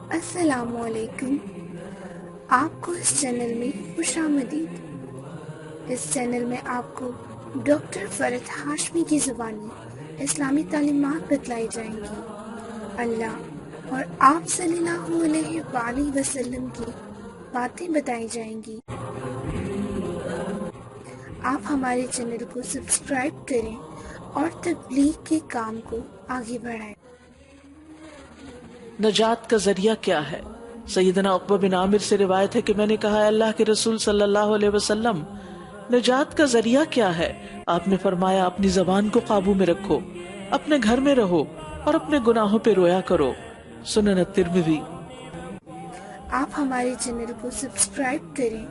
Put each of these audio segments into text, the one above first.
السلام علیکم، آپ کو اس چینل میں خوش آمدید۔ اس چینل میں آپ کو ڈاکٹر فرد ہاشمی کی زبانی اسلامی تعلیمات بتلائی جائیں گی۔ اللہ اور آپ صلی اللہ علیہ وآلہ وسلم کی باتیں بتائی جائیں گی۔ آپ ہمارے چینل کو سبسکرائب کریں اور تبلیغ کے کام کو آگے بڑھائیں۔ نجات کا ذریعہ کیا ہے؟ سیدنا عقبہ بن عامر سے روایت ہے کہ میں نے کہا، اللہ کے رسول صلی اللہ علیہ وسلم، نجات کا ذریعہ کیا ہے؟ آپ نے فرمایا، اپنی زبان کو قابو میں رکھو، اپنے گھر میں رہو اور اپنے گناہوں پہ رویا کرو۔ سنن ترمذی۔ آپ ہمارے چینل کو سبسکرائب کریں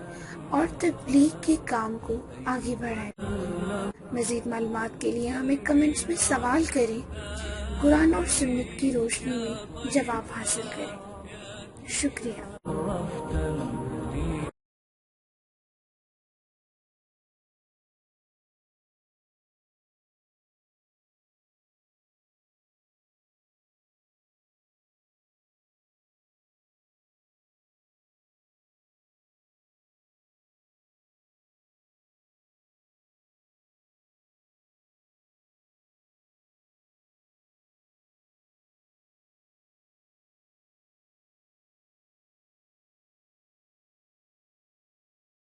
اور تبلیغ کے کام کو آگے بڑھائیں۔ مزید معلومات کے لیے ہمیں کمنٹس میں سوال کریں، قرآن اور سنت کی روشنی میں جواب حاصل کریں۔ شکریہ۔